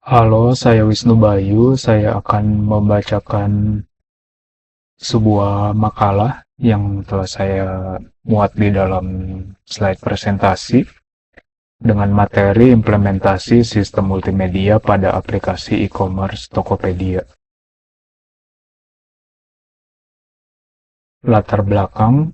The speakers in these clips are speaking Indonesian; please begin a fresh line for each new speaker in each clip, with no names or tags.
Halo, saya Wisnu Bayu. Saya akan membacakan sebuah makalah yang telah saya muat di dalam slide presentasi dengan materi implementasi sistem multimedia pada aplikasi e-commerce Tokopedia. Latar belakang,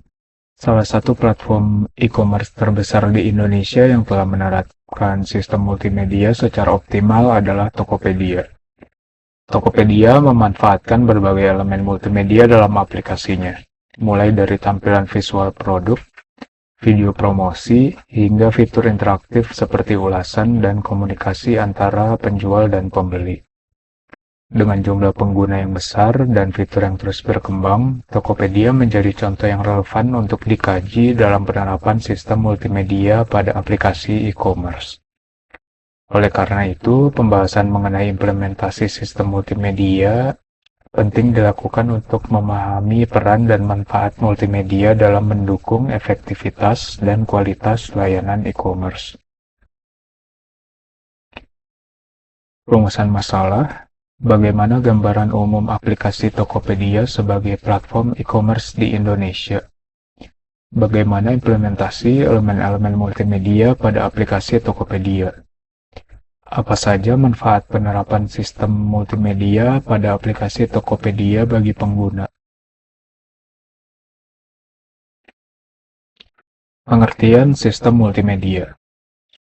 salah satu platform e-commerce terbesar di Indonesia yang telah menerapkan sistem multimedia secara optimal adalah Tokopedia. Tokopedia memanfaatkan berbagai elemen multimedia dalam aplikasinya, mulai dari tampilan visual produk, video promosi, hingga fitur interaktif seperti ulasan dan komunikasi antara penjual dan pembeli. Dengan jumlah pengguna yang besar dan fitur yang terus berkembang, Tokopedia menjadi contoh yang relevan untuk dikaji dalam penerapan sistem multimedia pada aplikasi e-commerce. Oleh karena itu, pembahasan mengenai implementasi sistem multimedia penting dilakukan untuk memahami peran dan manfaat multimedia dalam mendukung efektivitas dan kualitas layanan e-commerce. Rumusan masalah, bagaimana gambaran umum aplikasi Tokopedia sebagai platform e-commerce di Indonesia? Bagaimana implementasi elemen-elemen multimedia pada aplikasi Tokopedia? Apa saja manfaat penerapan sistem multimedia pada aplikasi Tokopedia bagi pengguna? Pengertian sistem multimedia.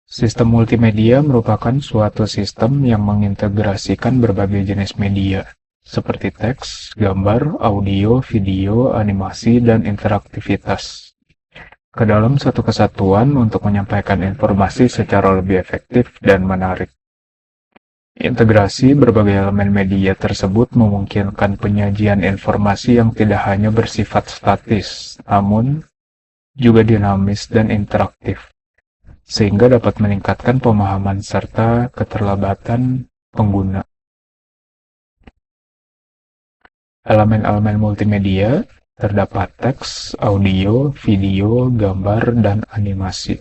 Sistem multimedia merupakan suatu sistem yang mengintegrasikan berbagai jenis media, seperti teks, gambar, audio, video, animasi, dan interaktivitas, ke dalam satu kesatuan untuk menyampaikan informasi secara lebih efektif dan menarik. Integrasi berbagai elemen media tersebut memungkinkan penyajian informasi yang tidak hanya bersifat statis, namun juga dinamis dan interaktif, sehingga dapat meningkatkan pemahaman serta keterlibatan pengguna. Elemen-elemen multimedia terdapat teks, audio, video, gambar, dan animasi.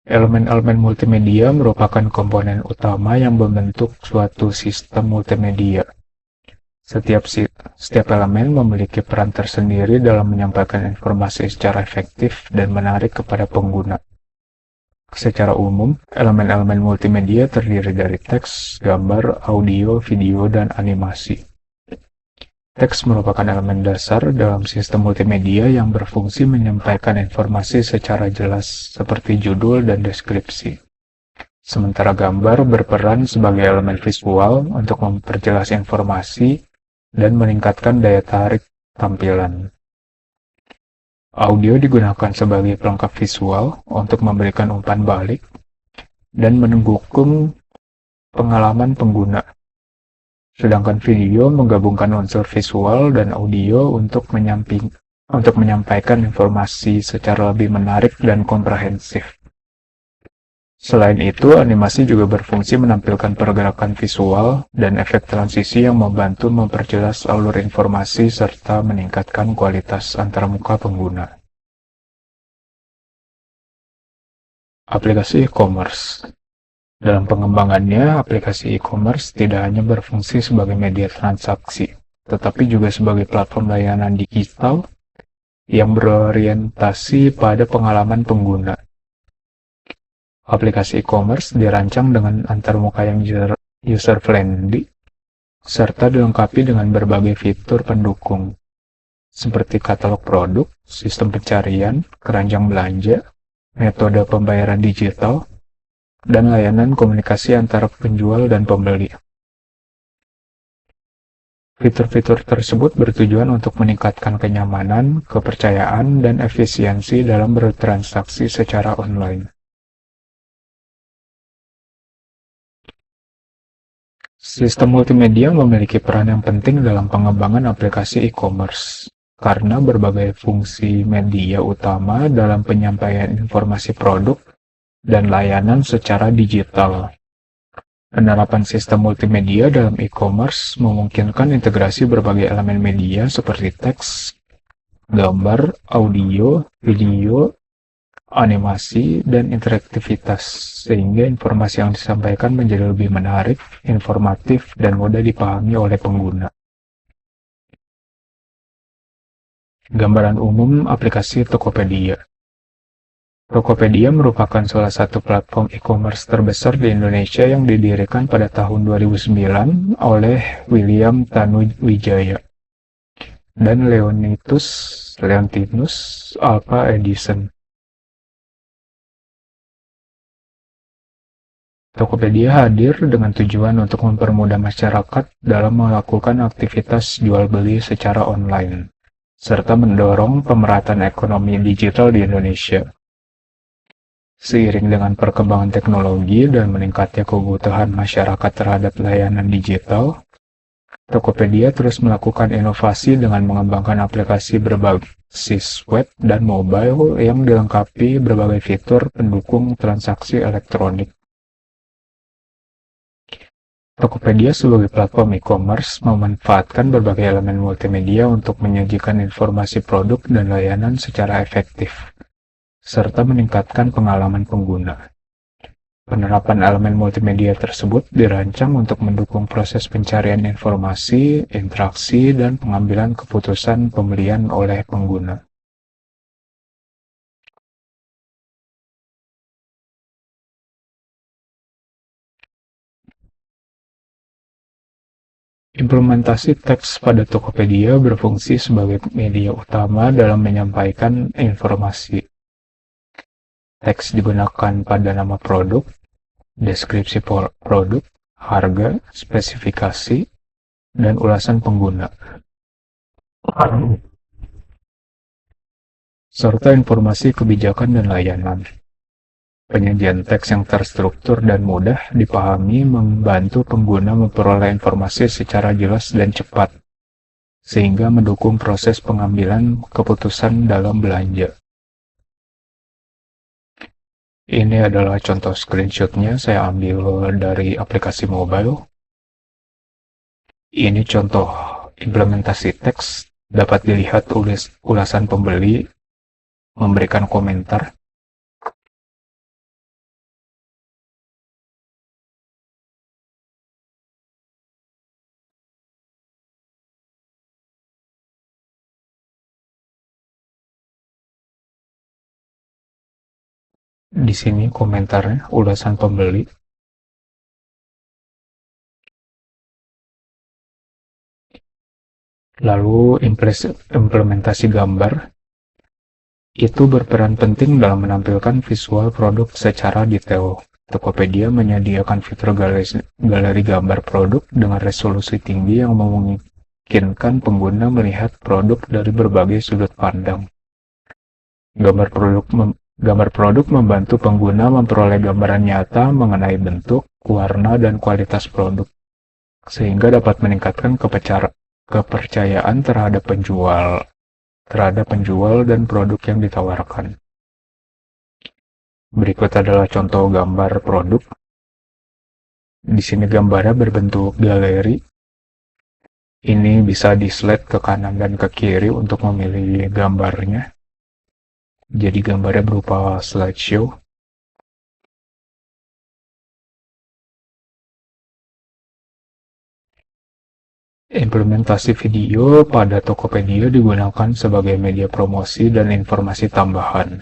Elemen-elemen multimedia merupakan komponen utama yang membentuk suatu sistem multimedia. Setiap elemen memiliki peran tersendiri dalam menyampaikan informasi secara efektif dan menarik kepada pengguna. Secara umum, elemen-elemen multimedia terdiri dari teks, gambar, audio, video, dan animasi. Teks merupakan elemen dasar dalam sistem multimedia yang berfungsi menyampaikan informasi secara jelas seperti judul dan deskripsi. Sementara gambar berperan sebagai elemen visual untuk memperjelas informasi dan meningkatkan daya tarik tampilan. Audio digunakan sebagai pelengkap visual untuk memberikan umpan balik dan mendukung pengalaman pengguna. Sedangkan video menggabungkan unsur visual dan audio untuk menyampaikan informasi secara lebih menarik dan komprehensif. Selain itu, animasi juga berfungsi menampilkan pergerakan visual dan efek transisi yang membantu memperjelas alur informasi serta meningkatkan kualitas antarmuka pengguna. Aplikasi e-commerce. Dalam pengembangannya, aplikasi e-commerce tidak hanya berfungsi sebagai media transaksi, tetapi juga sebagai platform layanan digital yang berorientasi pada pengalaman pengguna. Aplikasi e-commerce dirancang dengan antarmuka yang user-friendly, serta dilengkapi dengan berbagai fitur pendukung, seperti katalog produk, sistem pencarian, keranjang belanja, metode pembayaran digital, dan layanan komunikasi antara penjual dan pembeli. Fitur-fitur tersebut bertujuan untuk meningkatkan kenyamanan, kepercayaan, dan efisiensi dalam bertransaksi secara online. Sistem multimedia memiliki peran yang penting dalam pengembangan aplikasi e-commerce, karena berbagai fungsi media utama dalam penyampaian informasi produk dan layanan secara digital. Penerapan sistem multimedia dalam e-commerce memungkinkan integrasi berbagai elemen media seperti teks, gambar, audio, video, animasi, dan interaktivitas, sehingga informasi yang disampaikan menjadi lebih menarik, informatif, dan mudah dipahami oleh pengguna. Gambaran umum aplikasi Tokopedia. Tokopedia merupakan salah satu platform e-commerce terbesar di Indonesia yang didirikan pada tahun 2009 oleh William Tanuwijaya dan Leontinus Alpha Edison. Tokopedia hadir dengan tujuan untuk mempermudah masyarakat dalam melakukan aktivitas jual-beli secara online, serta mendorong pemerataan ekonomi digital di Indonesia. Seiring dengan perkembangan teknologi dan meningkatnya kebutuhan masyarakat terhadap layanan digital, Tokopedia terus melakukan inovasi dengan mengembangkan aplikasi berbasis web dan mobile yang dilengkapi berbagai fitur pendukung transaksi elektronik. Tokopedia sebagai platform e-commerce memanfaatkan berbagai elemen multimedia untuk menyajikan informasi produk dan layanan secara efektif, serta meningkatkan pengalaman pengguna. Penerapan elemen multimedia tersebut dirancang untuk mendukung proses pencarian informasi, interaksi, dan pengambilan keputusan pembelian oleh pengguna. Implementasi teks pada Tokopedia berfungsi sebagai media utama dalam menyampaikan informasi. Teks digunakan pada nama produk, deskripsi produk, harga, spesifikasi, dan ulasan pengguna, serta informasi kebijakan dan layanan. Penyajian teks yang terstruktur dan mudah dipahami membantu pengguna memperoleh informasi secara jelas dan cepat, sehingga mendukung proses pengambilan keputusan dalam belanja. Ini adalah contoh screenshotnya, saya ambil dari aplikasi mobile. Ini contoh implementasi teks, dapat dilihat ulasan pembeli, memberikan komentar. Di sini komentarnya, ulasan pembeli. Lalu implementasi gambar. Itu berperan penting dalam menampilkan visual produk secara detail. Tokopedia menyediakan fitur galeri gambar produk dengan resolusi tinggi yang memungkinkan pengguna melihat produk dari berbagai sudut pandang. Gambar produk membantu pengguna memperoleh gambaran nyata mengenai bentuk, warna, dan kualitas produk, sehingga dapat meningkatkan kepercayaan terhadap penjual dan produk yang ditawarkan. Berikut adalah contoh gambar produk. Di sini gambarnya berbentuk galeri. Ini bisa di-slide ke kanan dan ke kiri untuk memilih gambarnya. Jadi gambarnya berupa slideshow. Implementasi video pada Tokopedia digunakan sebagai media promosi dan informasi tambahan.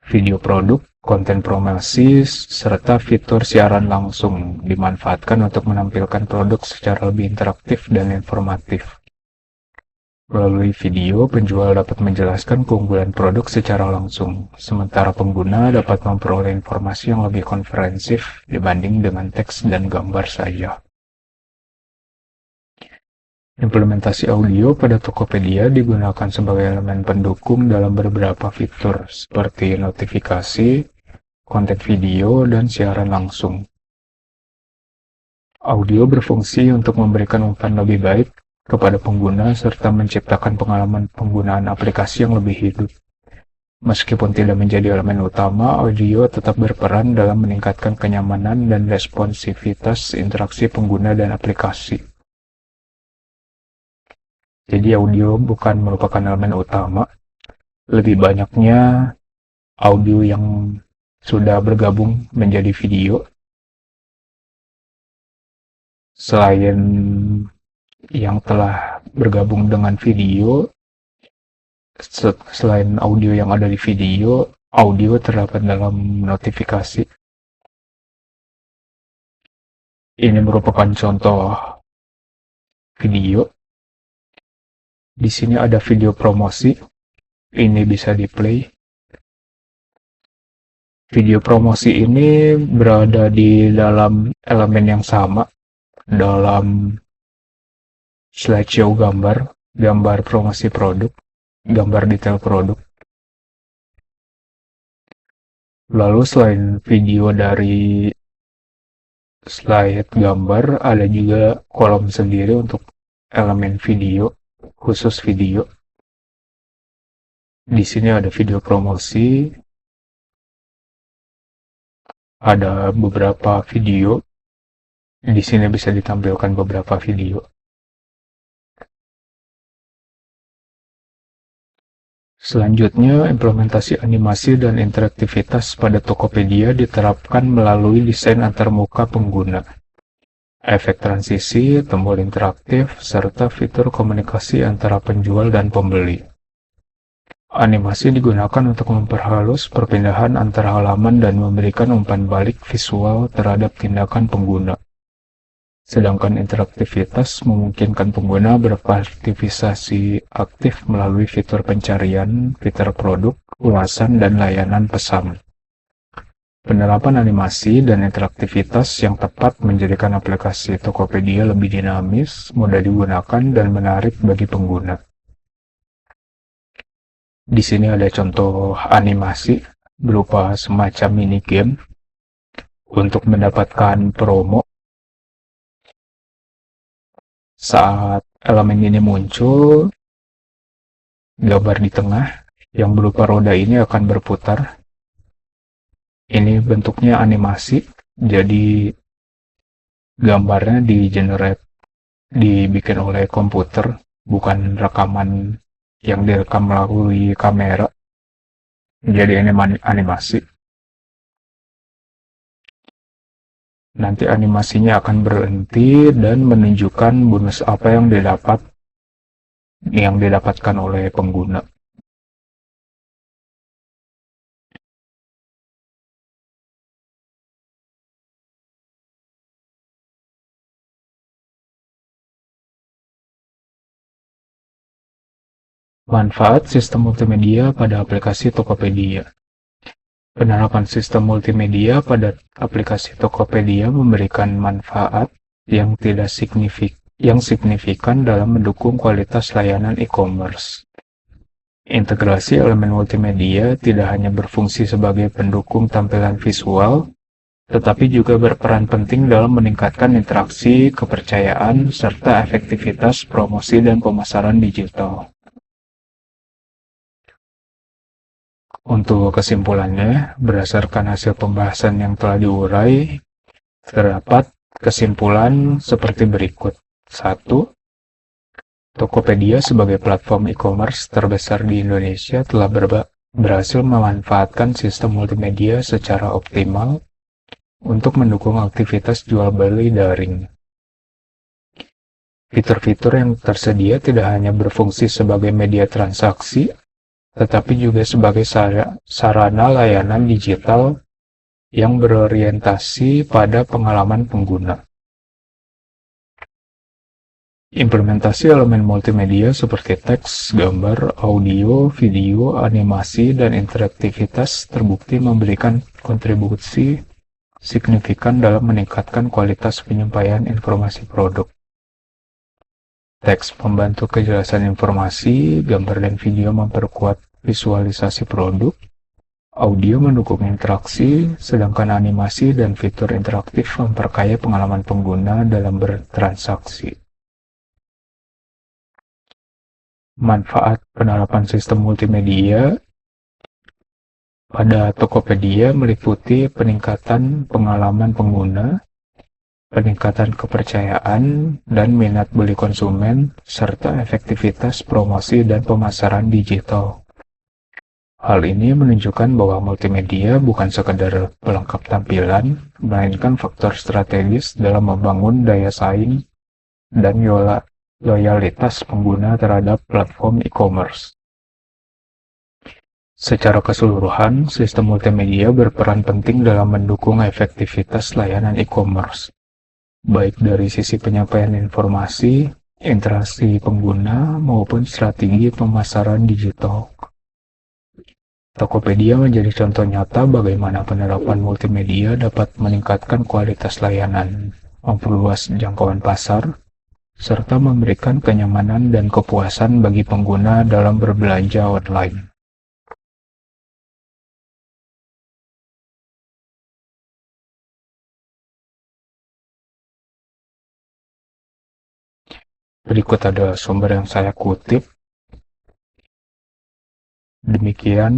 Video produk, konten promosi, serta fitur siaran langsung dimanfaatkan untuk menampilkan produk secara lebih interaktif dan informatif. Melalui video, penjual dapat menjelaskan keunggulan produk secara langsung, sementara pengguna dapat memperoleh informasi yang lebih komprehensif dibanding dengan teks dan gambar saja. Implementasi audio pada Tokopedia digunakan sebagai elemen pendukung dalam beberapa fitur, seperti notifikasi, konten video, dan siaran langsung. Audio berfungsi untuk memberikan umpan lebih baik kepada pengguna serta menciptakan pengalaman penggunaan aplikasi yang lebih hidup. Meskipun tidak menjadi elemen utama, audio tetap berperan dalam meningkatkan kenyamanan dan responsivitas interaksi pengguna dan aplikasi. Jadi audio bukan merupakan elemen utama, lebih banyaknya audio yang sudah bergabung menjadi video. Selain yang telah bergabung dengan video, selain audio yang ada di video, audio terdapat dalam notifikasi. Ini merupakan contoh video. Di sini ada video promosi. Ini bisa di-play. Video promosi ini berada di dalam elemen yang sama, dalam slideshow gambar promosi produk, gambar detail produk. Lalu selain video dari slide gambar, ada juga kolom sendiri untuk elemen video, khusus video. Di sini ada video promosi, ada beberapa video. Di sini bisa ditampilkan beberapa video. Selanjutnya, implementasi animasi dan interaktivitas pada Tokopedia diterapkan melalui desain antarmuka pengguna, efek transisi, tombol interaktif, serta fitur komunikasi antara penjual dan pembeli. Animasi digunakan untuk memperhalus perpindahan antar halaman dan memberikan umpan balik visual terhadap tindakan pengguna. Sedangkan interaktivitas memungkinkan pengguna berpartisipasi aktif melalui fitur pencarian, fitur produk, ulasan, dan layanan pesan. Penerapan animasi dan interaktivitas yang tepat menjadikan aplikasi Tokopedia lebih dinamis, mudah digunakan, dan menarik bagi pengguna. Di sini ada contoh animasi berupa semacam mini game untuk mendapatkan promo. Saat elemen ini muncul, gambar di tengah yang berupa roda ini akan berputar. Ini bentuknya animasi, jadi gambarnya dibikin oleh komputer, bukan rekaman yang direkam melalui kamera. Jadi ini animasi. Nanti animasinya akan berhenti dan menunjukkan bonus apa yang didapatkan oleh pengguna. Manfaat sistem multimedia pada aplikasi Tokopedia. Penerapan sistem multimedia pada aplikasi Tokopedia memberikan manfaat yang signifikan dalam mendukung kualitas layanan e-commerce. Integrasi elemen multimedia tidak hanya berfungsi sebagai pendukung tampilan visual, tetapi juga berperan penting dalam meningkatkan interaksi, kepercayaan, serta efektivitas promosi dan pemasaran digital. Untuk kesimpulannya, berdasarkan hasil pembahasan yang telah diurai, terdapat kesimpulan seperti berikut. 1. Tokopedia sebagai platform e-commerce terbesar di Indonesia telah berhasil memanfaatkan sistem multimedia secara optimal untuk mendukung aktivitas jual beli daring. Fitur-fitur yang tersedia tidak hanya berfungsi sebagai media transaksi, tetapi juga sebagai sarana layanan digital yang berorientasi pada pengalaman pengguna. Implementasi elemen multimedia seperti teks, gambar, audio, video, animasi, dan interaktivitas terbukti memberikan kontribusi signifikan dalam meningkatkan kualitas penyampaian informasi produk. Teks membantu kejelasan informasi, gambar dan video memperkuat visualisasi produk, audio mendukung interaksi, sedangkan animasi dan fitur interaktif memperkaya pengalaman pengguna dalam bertransaksi. Manfaat penerapan sistem multimedia pada Tokopedia meliputi peningkatan pengalaman pengguna, peningkatan kepercayaan dan minat beli konsumen, serta efektivitas promosi dan pemasaran digital. Hal ini menunjukkan bahwa multimedia bukan sekadar pelengkap tampilan, melainkan faktor strategis dalam membangun daya saing dan loyalitas pengguna terhadap platform e-commerce. Secara keseluruhan, sistem multimedia berperan penting dalam mendukung efektivitas layanan e-commerce, baik dari sisi penyampaian informasi, interaksi pengguna, maupun strategi pemasaran digital. Tokopedia menjadi contoh nyata bagaimana penerapan multimedia dapat meningkatkan kualitas layanan, memperluas jangkauan pasar, serta memberikan kenyamanan dan kepuasan bagi pengguna dalam berbelanja online. Berikut adalah sumber yang saya kutip. Demikian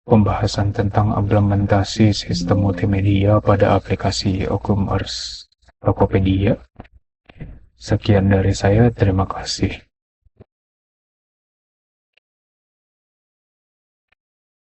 pembahasan tentang implementasi sistem multimedia pada aplikasi e-commerce Tokopedia. Sekian dari saya, terima kasih.